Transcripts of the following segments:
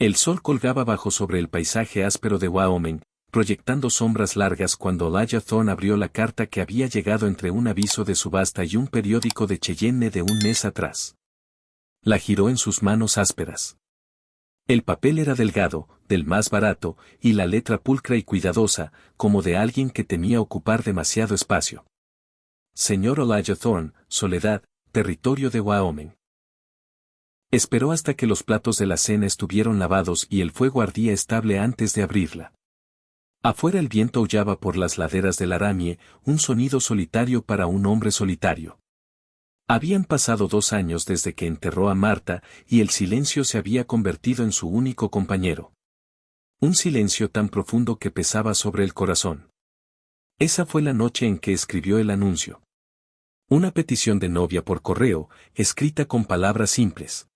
El sol colgaba bajo sobre el paisaje áspero de Wyoming, proyectando sombras largas cuando Elijah Thorne abrió la carta que había llegado entre un aviso de subasta y un periódico de Cheyenne de un mes atrás. La giró en sus manos ásperas. El papel era delgado, del más barato, y la letra pulcra y cuidadosa, como de alguien que temía ocupar demasiado espacio. Señor Elijah Thorne, Soledad, territorio de Wyoming. Esperó hasta que los platos de la cena estuvieron lavados y el fuego ardía estable antes de abrirla. Afuera el viento aullaba por las laderas del Aramie, un sonido solitario para un hombre solitario. Habían pasado 2 años desde que enterró a Marta y el silencio se había convertido en su único compañero. Un silencio tan profundo que pesaba sobre el corazón. Esa fue la noche en que escribió el anuncio. Una petición de novia por correo, escrita con palabras simples.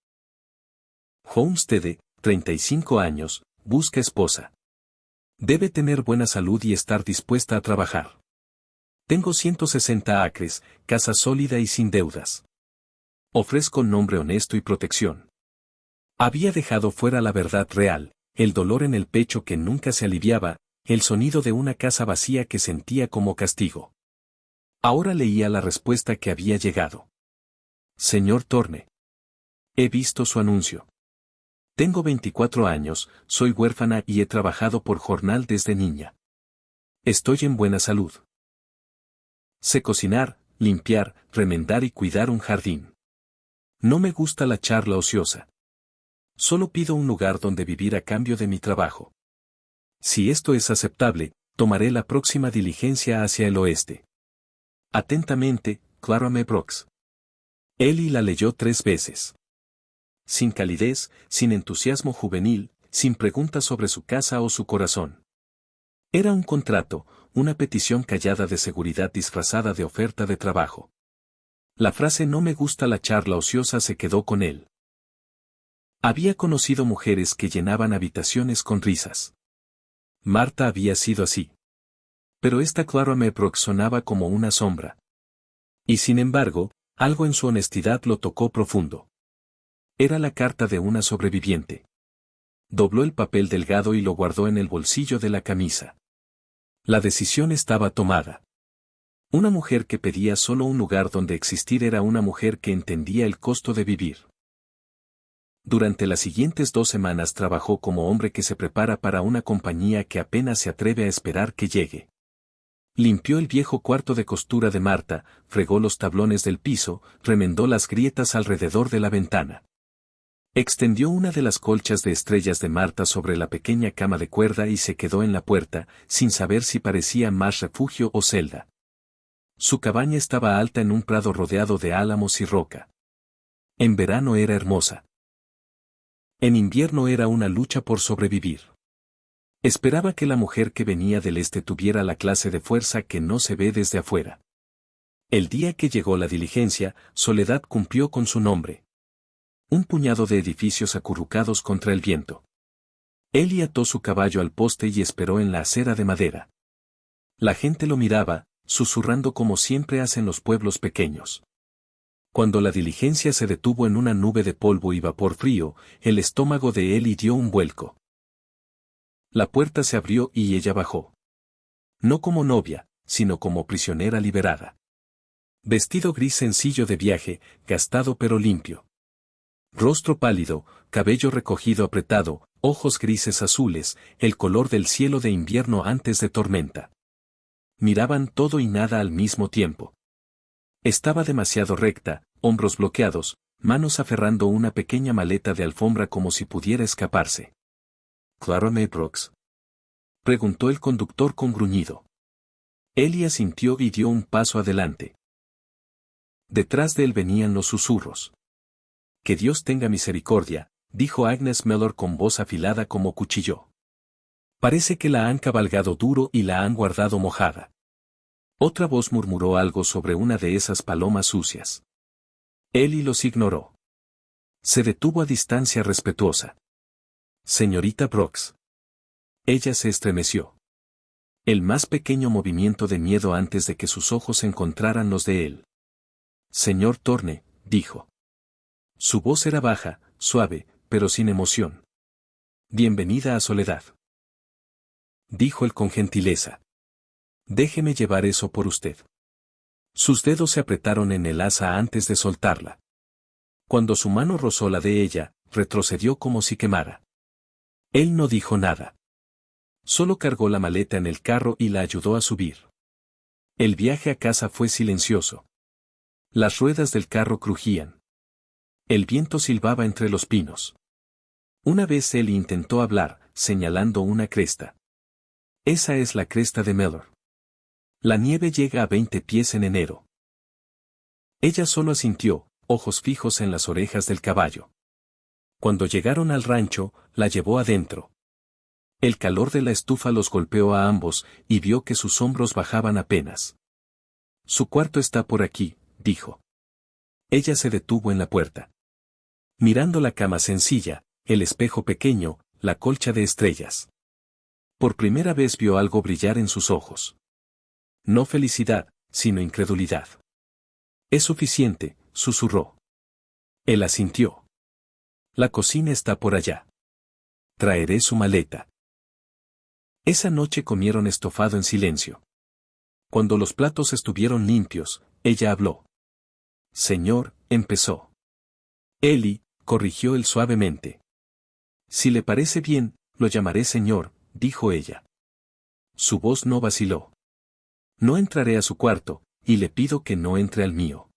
Homestead, 35 años, busca esposa. Debe tener buena salud y estar dispuesta a trabajar. Tengo 160 acres, casa sólida y sin deudas. Ofrezco nombre honesto y protección. Había dejado fuera la verdad real, el dolor en el pecho que nunca se aliviaba, el sonido de una casa vacía que sentía como castigo. Ahora leía la respuesta que había llegado. Señor Thorne. He visto su anuncio. Tengo 24 años, soy huérfana y he trabajado por jornal desde niña. Estoy en buena salud. Sé cocinar, limpiar, remendar y cuidar un jardín. No me gusta la charla ociosa. Solo pido un lugar donde vivir a cambio de mi trabajo. Si esto es aceptable, tomaré la próxima diligencia hacia el oeste. Atentamente, Clara M. Brooks. Ellie la leyó 3 veces. Sin calidez, sin entusiasmo juvenil, sin preguntas sobre su casa o su corazón. Era un contrato, una petición callada de seguridad disfrazada de oferta de trabajo. La frase "no me gusta la charla ociosa" se quedó con él. Había conocido mujeres que llenaban habitaciones con risas. Marta había sido así. Pero esta Clara M. Brooks sonaba como una sombra. Y sin embargo, algo en su honestidad lo tocó profundo. Era la carta de una sobreviviente. Dobló el papel delgado y lo guardó en el bolsillo de la camisa. La decisión estaba tomada. Una mujer que pedía solo un lugar donde existir era una mujer que entendía el costo de vivir. Durante las siguientes 2 semanas trabajó como hombre que se prepara para una compañía que apenas se atreve a esperar que llegue. Limpió el viejo cuarto de costura de Marta, fregó los tablones del piso, remendó las grietas alrededor de la ventana. Extendió una de las colchas de estrellas de Marta sobre la pequeña cama de cuerda y se quedó en la puerta, sin saber si parecía más refugio o celda. Su cabaña estaba alta en un prado rodeado de álamos y roca. En verano era hermosa. En invierno era una lucha por sobrevivir. Esperaba que la mujer que venía del este tuviera la clase de fuerza que no se ve desde afuera. El día que llegó la diligencia, Soledad cumplió con su nombre. Un puñado de edificios acurrucados contra el viento. Él ató su caballo al poste y esperó en la acera de madera. La gente lo miraba, susurrando como siempre hacen los pueblos pequeños. Cuando la diligencia se detuvo en una nube de polvo y vapor frío, el estómago de Ellie dio un vuelco. La puerta se abrió y ella bajó. No como novia, sino como prisionera liberada. Vestido gris sencillo de viaje, gastado pero limpio. Rostro pálido, cabello recogido apretado, ojos grises azules, el color del cielo de invierno antes de tormenta. Miraban todo y nada al mismo tiempo. Estaba demasiado recta, hombros bloqueados, manos aferrando una pequeña maleta de alfombra como si pudiera escaparse. ¿Clara M. Brooks?, preguntó el conductor con gruñido. Ellie asintió y dio un paso adelante. Detrás de él venían los susurros. Que Dios tenga misericordia, dijo Agnes Mellor con voz afilada como cuchillo. Parece que la han cabalgado duro y la han guardado mojada. Otra voz murmuró algo sobre una de esas palomas sucias. Ellie los ignoró. Se detuvo a distancia respetuosa. Señorita Brooks. Ella se estremeció. El más pequeño movimiento de miedo antes de que sus ojos encontraran los de él. Señor Thorne, dijo. Su voz era baja, suave, pero sin emoción. Bienvenida a Soledad. Dijo él con gentileza. Déjeme llevar eso por usted. Sus dedos se apretaron en el asa antes de soltarla. Cuando su mano rozó la de ella, retrocedió como si quemara. Él no dijo nada. Solo cargó la maleta en el carro y la ayudó a subir. El viaje a casa fue silencioso. Las ruedas del carro crujían. El viento silbaba entre los pinos. Una vez él intentó hablar, señalando una cresta. Esa es la cresta de Mellor. La nieve llega a 20 pies en enero. Ella solo asintió, ojos fijos en las orejas del caballo. Cuando llegaron al rancho, la llevó adentro. El calor de la estufa los golpeó a ambos y vio que sus hombros bajaban apenas. Su cuarto está por aquí, dijo. Ella se detuvo en la puerta. Mirando la cama sencilla, el espejo pequeño, la colcha de estrellas. Por primera vez vio algo brillar en sus ojos. No felicidad, sino incredulidad. Es suficiente, susurró. Él asintió. La cocina está por allá. Traeré su maleta. Esa noche comieron estofado en silencio. Cuando los platos estuvieron limpios, ella habló. Señor, empezó. Eli, corrigió él suavemente. Si le parece bien, lo llamaré señor, dijo ella. Su voz no vaciló. No entraré a su cuarto, y le pido que no entre al mío.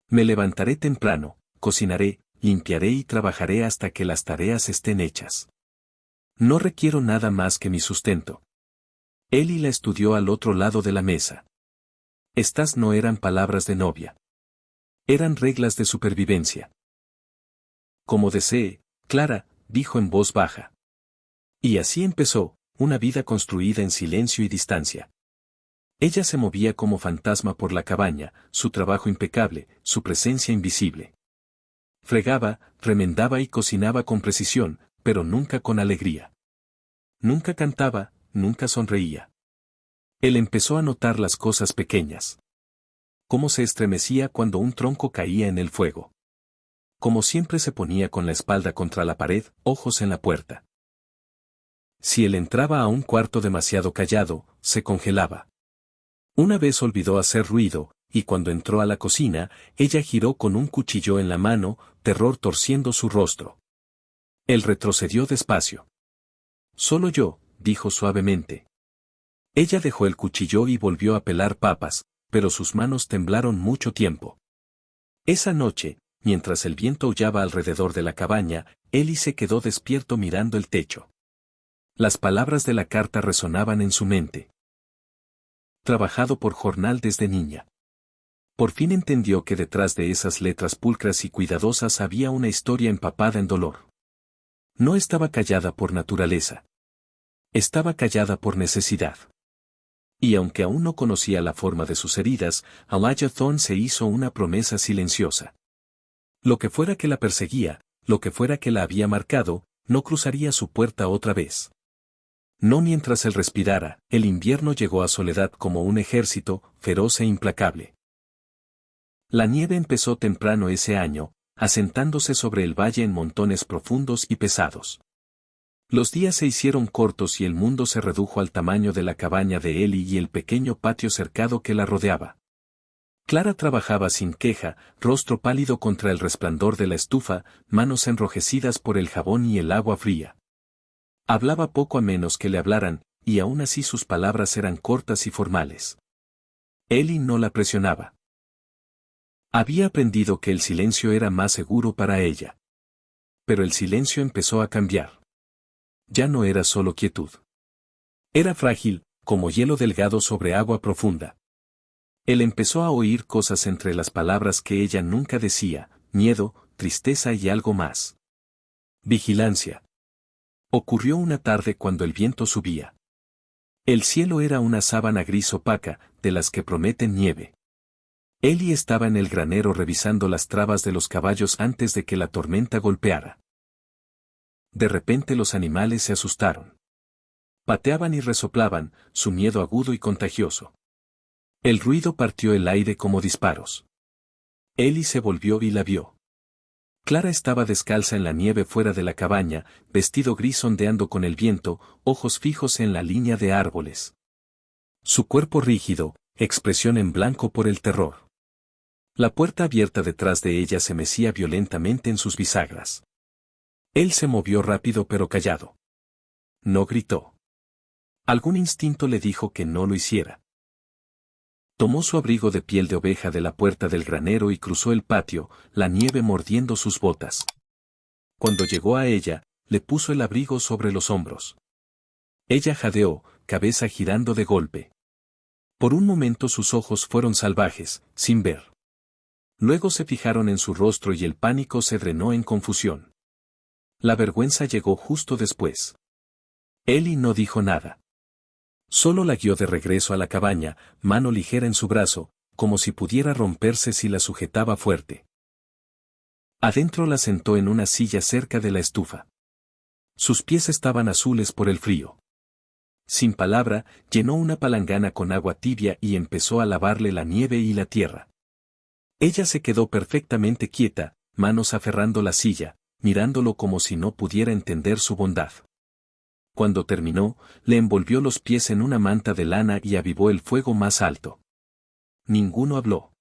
Me levantaré temprano, cocinaré, limpiaré y trabajaré hasta que las tareas estén hechas. No requiero nada más que mi sustento. Eli la estudió al otro lado de la mesa. Estas no eran palabras de novia. Eran reglas de supervivencia. Como desee, Clara, dijo en voz baja. Y así empezó, una vida construida en silencio y distancia. Ella se movía como fantasma por la cabaña, su trabajo impecable, su presencia invisible. Fregaba, remendaba y cocinaba con precisión, pero nunca con alegría. Nunca cantaba, nunca sonreía. Él empezó a notar las cosas pequeñas. Cómo se estremecía cuando un tronco caía en el fuego. Como siempre se ponía con la espalda contra la pared, ojos en la puerta. Si él entraba a un cuarto demasiado callado, se congelaba. Una vez olvidó hacer ruido, y cuando entró a la cocina, ella giró con un cuchillo en la mano, terror torciendo su rostro. Él retrocedió despacio. Solo yo, dijo suavemente. Ella dejó el cuchillo y volvió a pelar papas, pero sus manos temblaron mucho tiempo. Esa noche, mientras el viento aullaba alrededor de la cabaña, Eli se quedó despierto mirando el techo. Las palabras de la carta resonaban en su mente. Trabajado por jornal desde niña. Por fin entendió que detrás de esas letras pulcras y cuidadosas había una historia empapada en dolor. No estaba callada por naturaleza. Estaba callada por necesidad. Y aunque aún no conocía la forma de sus heridas, Elijah Thorne se hizo una promesa silenciosa. Lo que fuera que la perseguía, lo que fuera que la había marcado, no cruzaría su puerta otra vez. No mientras él respirara, el invierno llegó a Soledad como un ejército, feroz e implacable. La nieve empezó temprano ese año, asentándose sobre el valle en montones profundos y pesados. Los días se hicieron cortos y el mundo se redujo al tamaño de la cabaña de Eli y el pequeño patio cercado que la rodeaba. Clara trabajaba sin queja, rostro pálido contra el resplandor de la estufa, manos enrojecidas por el jabón y el agua fría. Hablaba poco a menos que le hablaran, y aún así sus palabras eran cortas y formales. Eli no la presionaba. Había aprendido que el silencio era más seguro para ella. Pero el silencio empezó a cambiar. Ya no era solo quietud. Era frágil, como hielo delgado sobre agua profunda. Él empezó a oír cosas entre las palabras que ella nunca decía, miedo, tristeza y algo más. Vigilancia. Ocurrió una tarde cuando el viento subía. El cielo era una sábana gris opaca, de las que prometen nieve. Eli estaba en el granero revisando las trabas de los caballos antes de que la tormenta golpeara. De repente los animales se asustaron. Pateaban y resoplaban, su miedo agudo y contagioso. El ruido partió el aire como disparos. Eli se volvió y la vio. Clara estaba descalza en la nieve fuera de la cabaña, vestido gris ondeando con el viento, ojos fijos en la línea de árboles. Su cuerpo rígido, expresión en blanco por el terror. La puerta abierta detrás de ella se mecía violentamente en sus bisagras. Él se movió rápido pero callado. No gritó. Algún instinto le dijo que no lo hiciera. Tomó su abrigo de piel de oveja de la puerta del granero y cruzó el patio, la nieve mordiendo sus botas. Cuando llegó a ella, le puso el abrigo sobre los hombros. Ella jadeó, cabeza girando de golpe. Por un momento sus ojos fueron salvajes, sin ver. Luego se fijaron en su rostro y el pánico se drenó en confusión. La vergüenza llegó justo después. Ellie no dijo nada. Solo la guió de regreso a la cabaña, mano ligera en su brazo, como si pudiera romperse si la sujetaba fuerte. Adentro la sentó en una silla cerca de la estufa. Sus pies estaban azules por el frío. Sin palabra, llenó una palangana con agua tibia y empezó a lavarle la nieve y la tierra. Ella se quedó perfectamente quieta, manos aferrando la silla, mirándolo como si no pudiera entender su bondad. Cuando terminó, le envolvió los pies en una manta de lana y avivó el fuego más alto. Ninguno habló.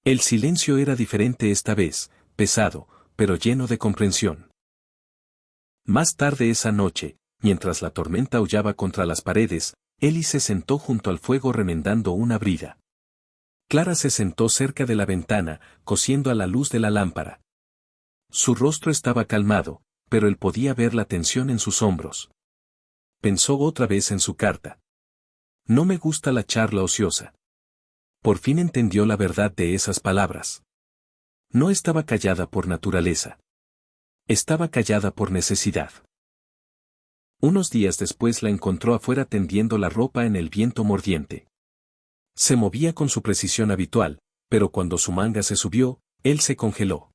El silencio era diferente esta vez, pesado, pero lleno de comprensión. Más tarde esa noche, mientras la tormenta aullaba contra las paredes, Ellie se sentó junto al fuego remendando una brida. Clara se sentó cerca de la ventana, cosiendo a la luz de la lámpara. Su rostro estaba calmado, pero él podía ver la tensión en sus hombros. Pensó otra vez en su carta. No me gusta la charla ociosa. Por fin entendió la verdad de esas palabras. No estaba callada por naturaleza. Estaba callada por necesidad. Unos días después la encontró afuera tendiendo la ropa en el viento mordiente. Se movía con su precisión habitual, pero cuando su manga se subió, él se congeló.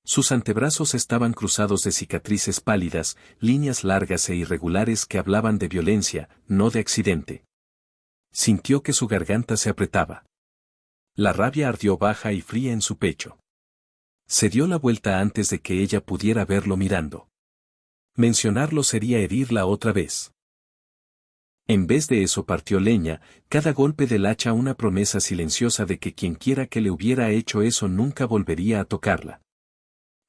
Sus antebrazos estaban cruzados de cicatrices pálidas, líneas largas e irregulares que hablaban de violencia, no de accidente. Sintió que su garganta se apretaba. La rabia ardió baja y fría en su pecho. Se dio la vuelta antes de que ella pudiera verlo mirando. Mencionarlo sería herirla otra vez. En vez de eso partió leña, cada golpe del hacha una promesa silenciosa de que quienquiera que le hubiera hecho eso nunca volvería a tocarla.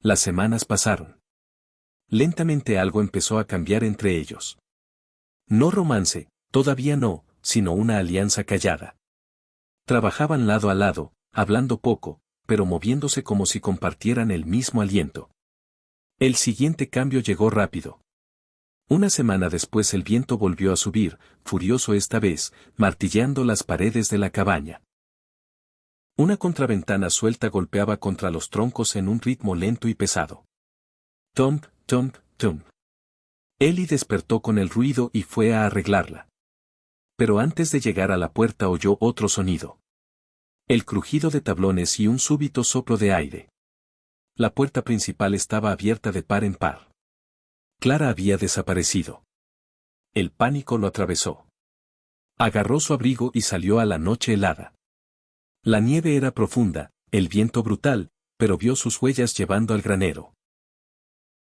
Las semanas pasaron. Lentamente algo empezó a cambiar entre ellos. No romance, todavía no, sino una alianza callada. Trabajaban lado a lado, hablando poco, pero moviéndose como si compartieran el mismo aliento. El siguiente cambio llegó rápido. Una semana después el viento volvió a subir, furioso esta vez, martilleando las paredes de la cabaña. Una contraventana suelta golpeaba contra los troncos en un ritmo lento y pesado. Tump, tump, tump. Ellie despertó con el ruido y fue a arreglarla. Pero antes de llegar a la puerta oyó otro sonido. El crujido de tablones y un súbito soplo de aire. La puerta principal estaba abierta de par en par. Clara había desaparecido. El pánico lo atravesó. Agarró su abrigo y salió a la noche helada. La nieve era profunda, el viento brutal, pero vio sus huellas llevando al granero.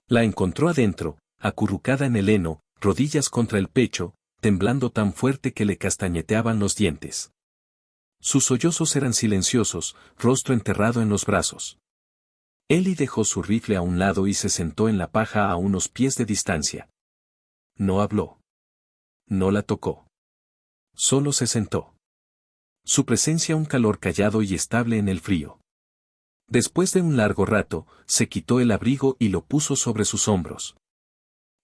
La encontró adentro, acurrucada en el heno, rodillas contra el pecho, temblando tan fuerte que le castañeteaban los dientes. Sus sollozos eran silenciosos, rostro enterrado en los brazos. Ellie dejó su rifle a un lado y se sentó en la paja a unos pies de distancia. No habló. No la tocó. Solo se sentó. Su presencia un calor callado y estable en el frío. Después de un largo rato, se quitó el abrigo y lo puso sobre sus hombros.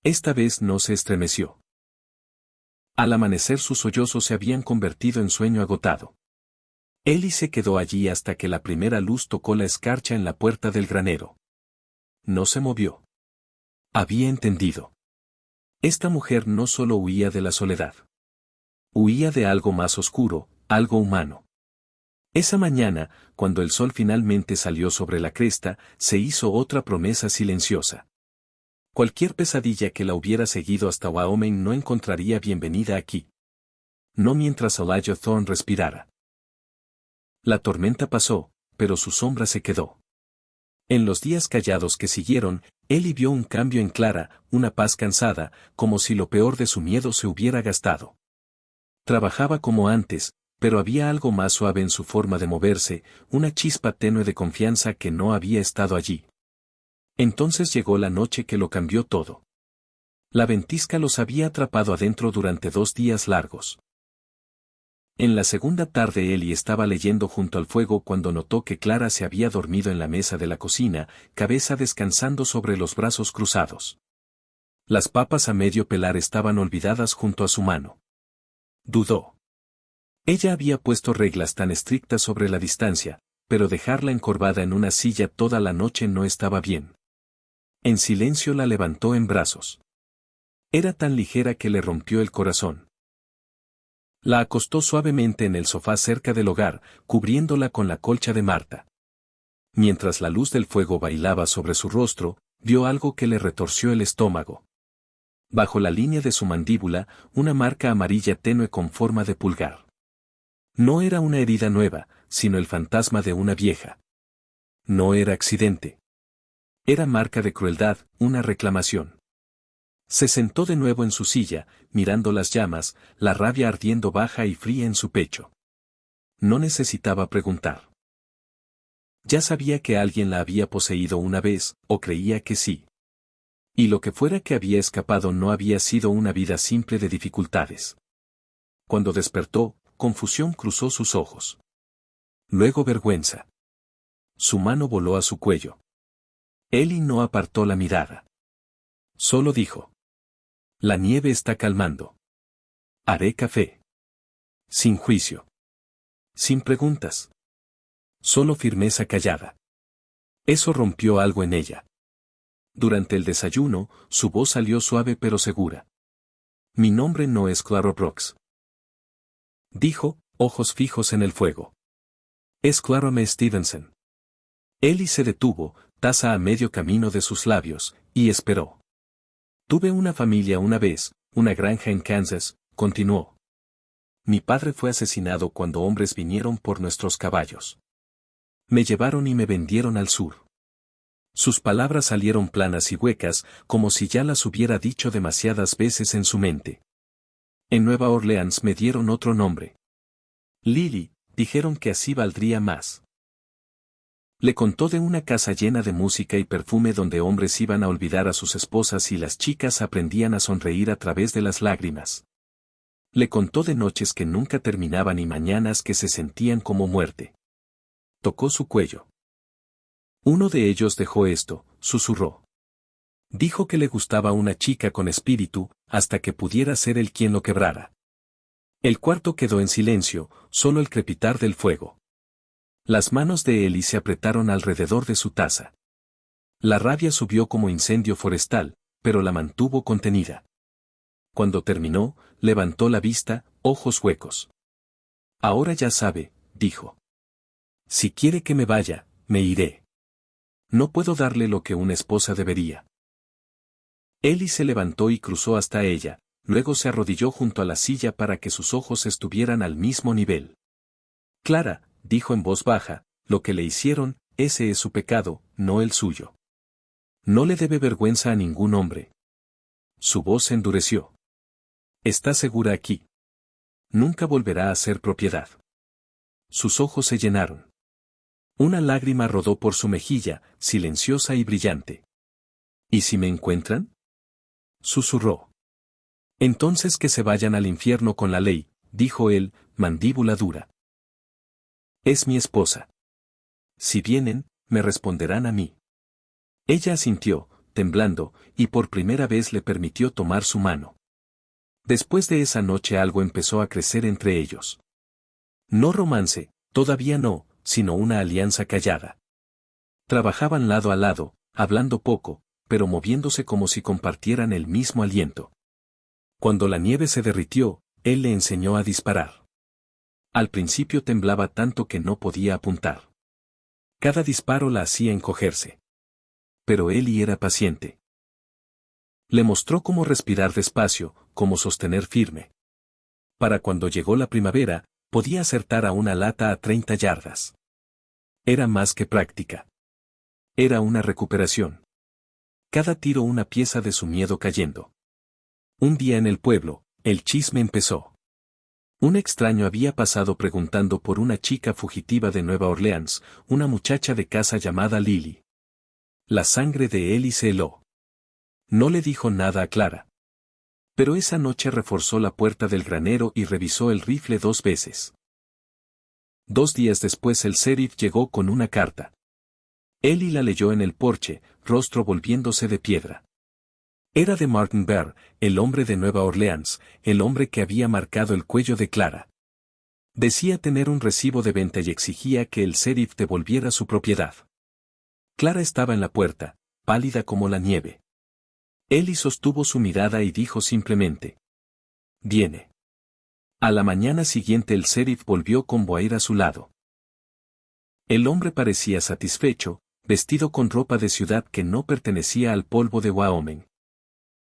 Esta vez no se estremeció. Al amanecer sus sollozos se habían convertido en sueño agotado. Ellie se quedó allí hasta que la primera luz tocó la escarcha en la puerta del granero. No se movió. Había entendido. Esta mujer no solo huía de la soledad. Huía de algo más oscuro, algo humano. Esa mañana, cuando el sol finalmente salió sobre la cresta, se hizo otra promesa silenciosa. Cualquier pesadilla que la hubiera seguido hasta Wyoming no encontraría bienvenida aquí. No mientras Elijah Thorne respirara. La tormenta pasó, pero su sombra se quedó. En los días callados que siguieron, Ellie vio un cambio en Clara, una paz cansada, como si lo peor de su miedo se hubiera gastado. Trabajaba como antes, pero había algo más suave en su forma de moverse, una chispa tenue de confianza que no había estado allí. Entonces llegó la noche que lo cambió todo. La ventisca los había atrapado adentro durante 2 días largos. En la segunda tarde Ellie estaba leyendo junto al fuego cuando notó que Clara se había dormido en la mesa de la cocina, cabeza descansando sobre los brazos cruzados. Las papas a medio pelar estaban olvidadas junto a su mano. Dudó. Ella había puesto reglas tan estrictas sobre la distancia, pero dejarla encorvada en una silla toda la noche no estaba bien. En silencio la levantó en brazos. Era tan ligera que le rompió el corazón. La acostó suavemente en el sofá cerca del hogar, cubriéndola con la colcha de Marta. Mientras la luz del fuego bailaba sobre su rostro, vio algo que le retorció el estómago. Bajo la línea de su mandíbula, una marca amarilla tenue con forma de pulgar. No era una herida nueva, sino el fantasma de una vieja. No era accidente. Era marca de crueldad, una reclamación. Se sentó de nuevo en su silla, mirando las llamas, la rabia ardiendo baja y fría en su pecho. No necesitaba preguntar. Ya sabía que alguien la había poseído una vez, o creía que sí. Y lo que fuera que había escapado no había sido una vida simple de dificultades. Cuando despertó, confusión cruzó sus ojos. Luego vergüenza. Su mano voló a su cuello. Ellie no apartó la mirada. Solo dijo: la nieve está calmando. Haré café. Sin juicio. Sin preguntas. Solo firmeza callada. Eso rompió algo en ella. Durante el desayuno, su voz salió suave pero segura. Mi nombre no es Clara Brooks. Dijo, ojos fijos en el fuego. Es Clara M. Stevenson. Ellie se detuvo, taza a medio camino de sus labios, y esperó. Tuve una familia una vez, una granja en Kansas, continuó. Mi padre fue asesinado cuando hombres vinieron por nuestros caballos. Me llevaron y me vendieron al sur. Sus palabras salieron planas y huecas, como si ya las hubiera dicho demasiadas veces en su mente. En Nueva Orleans me dieron otro nombre. Lily, dijeron que así valdría más. Le contó de una casa llena de música y perfume donde hombres iban a olvidar a sus esposas y las chicas aprendían a sonreír a través de las lágrimas. Le contó de noches que nunca terminaban y mañanas que se sentían como muerte. Tocó su cuello. Uno de ellos dejó esto, susurró. Dijo que le gustaba una chica con espíritu, hasta que pudiera ser él quien lo quebrara. El cuarto quedó en silencio, solo el crepitar del fuego. Las manos de Ellie se apretaron alrededor de su taza. La rabia subió como incendio forestal, pero la mantuvo contenida. Cuando terminó, levantó la vista, ojos huecos. Ahora ya sabe, dijo. Si quiere que me vaya, me iré. No puedo darle lo que una esposa debería. Ellie se levantó y cruzó hasta ella, luego se arrodilló junto a la silla para que sus ojos estuvieran al mismo nivel. Clara, dijo en voz baja, lo que le hicieron, ese es su pecado, no el suyo. No le debe vergüenza a ningún hombre. Su voz se endureció. Está segura aquí. Nunca volverá a ser propiedad. Sus ojos se llenaron. Una lágrima rodó por su mejilla, silenciosa y brillante. ¿Y si me encuentran? Susurró. Entonces que se vayan al infierno con la ley, dijo él, mandíbula dura. Es mi esposa. Si vienen, me responderán a mí. Ella asintió, temblando, y por primera vez le permitió tomar su mano. Después de esa noche algo empezó a crecer entre ellos. No romance, todavía no, sino una alianza callada. Trabajaban lado a lado, hablando poco, pero moviéndose como si compartieran el mismo aliento. Cuando la nieve se derritió, él le enseñó a disparar. Al principio temblaba tanto que no podía apuntar. Cada disparo la hacía encogerse. Pero Ellie era paciente. Le mostró cómo respirar despacio, cómo sostener firme. Para cuando llegó la primavera, podía acertar a una lata a 30 yardas. Era más que práctica. Era una recuperación. Cada tiro una pieza de su miedo cayendo. Un día en el pueblo, el chisme empezó. Un extraño había pasado preguntando por una chica fugitiva de Nueva Orleans, una muchacha de casa llamada Lily. La sangre de Ellie se heló. No le dijo nada a Clara. Pero esa noche reforzó la puerta del granero y revisó el rifle 2 veces. 2 días después el sheriff llegó con una carta. Ellie la leyó en el porche, rostro volviéndose de piedra. Era de Martin Bear, el hombre de Nueva Orleans, el hombre que había marcado el cuello de Clara. Decía tener un recibo de venta y exigía que el sheriff devolviera su propiedad. Clara estaba en la puerta, pálida como la nieve. Ellie sostuvo su mirada y dijo simplemente: «Viene». A la mañana siguiente el sheriff volvió con Boair a su lado. El hombre parecía satisfecho, vestido con ropa de ciudad que no pertenecía al polvo de Wyoming.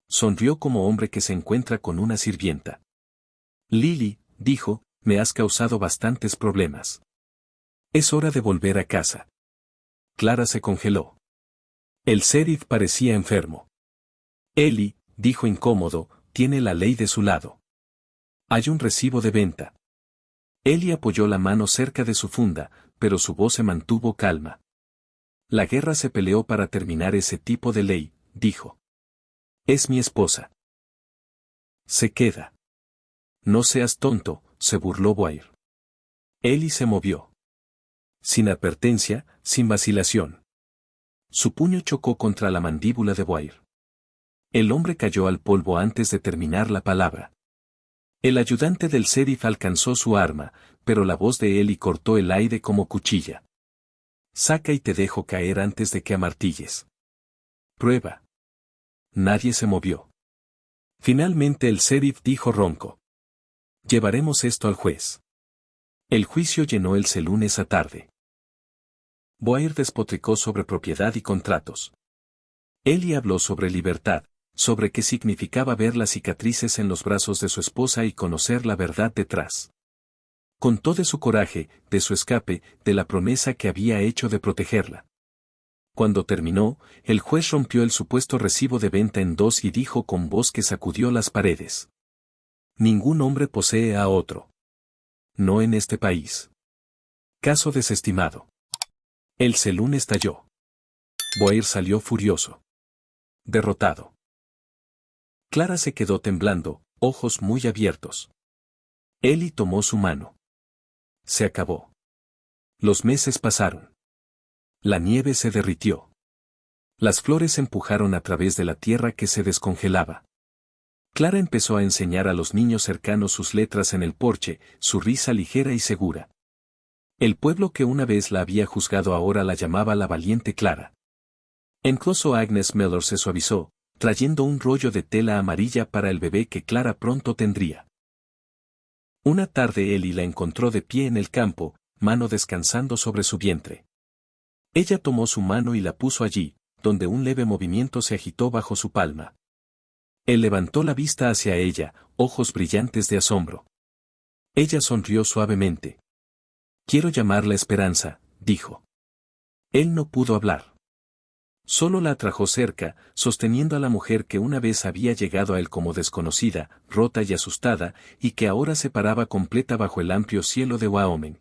Sonrió como hombre que se encuentra con una sirvienta. «Lily», dijo, «me has causado bastantes problemas. Es hora de volver a casa». Clara se congeló. El sheriff parecía enfermo. «Ellie», dijo incómodo, «tiene la ley de su lado. Hay un recibo de venta». Ellie apoyó la mano cerca de su funda, pero su voz se mantuvo calma. «La guerra se peleó para terminar ese tipo de ley», dijo. «Es mi esposa. Se queda». «No seas tonto», se burló Boair. Ellie se movió. Sin advertencia, sin vacilación. Su puño chocó contra la mandíbula de Boair. El hombre cayó al polvo antes de terminar la palabra. El ayudante del sheriff alcanzó su arma, pero la voz de Ellie cortó el aire como cuchilla. «Saca y te dejo caer antes de que amartilles». «Prueba». Nadie se movió. Finalmente el sheriff dijo ronco: «Llevaremos esto al juez». El juicio llenó el salón esa tarde. Boair despotricó sobre propiedad y contratos. Ellie habló sobre libertad, sobre qué significaba ver las cicatrices en los brazos de su esposa y conocer la verdad detrás. Contó de su coraje, de su escape, de la promesa que había hecho de protegerla. Cuando terminó, el juez rompió el supuesto recibo de venta en 2 y dijo con voz que sacudió las paredes: «Ningún hombre posee a otro. No en este país. Caso desestimado». El salón estalló. Boair salió furioso. Derrotado. Clara se quedó temblando, ojos muy abiertos. Ellie tomó su mano. Se acabó. Los meses pasaron. La nieve se derritió. Las flores empujaron a través de la tierra que se descongelaba. Clara empezó a enseñar a los niños cercanos sus letras en el porche, su risa ligera y segura. El pueblo que una vez la había juzgado ahora la llamaba la valiente Clara. Incluso Agnes Miller se suavizó, trayendo un rollo de tela amarilla para el bebé que Clara pronto tendría. Una tarde Ellie la encontró de pie en el campo, mano descansando sobre su vientre. Ella tomó su mano y la puso allí, donde un leve movimiento se agitó bajo su palma. Él levantó la vista hacia ella, ojos brillantes de asombro. Ella sonrió suavemente. «Quiero llamarla Esperanza», dijo. Él no pudo hablar. Solo la atrajo cerca, sosteniendo a la mujer que una vez había llegado a él como desconocida, rota y asustada, y que ahora se paraba completa bajo el amplio cielo de Wyoming.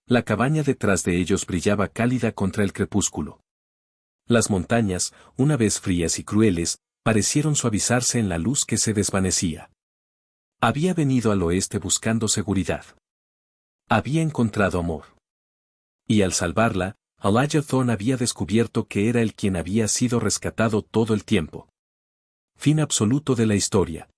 La cabaña detrás de ellos brillaba cálida contra el crepúsculo. Las montañas, una vez frías y crueles, parecieron suavizarse en la luz que se desvanecía. Había venido al oeste buscando seguridad. Había encontrado amor. Y al salvarla, Elijah Thorne había descubierto que era él quien había sido rescatado todo el tiempo. Fin absoluto de la historia.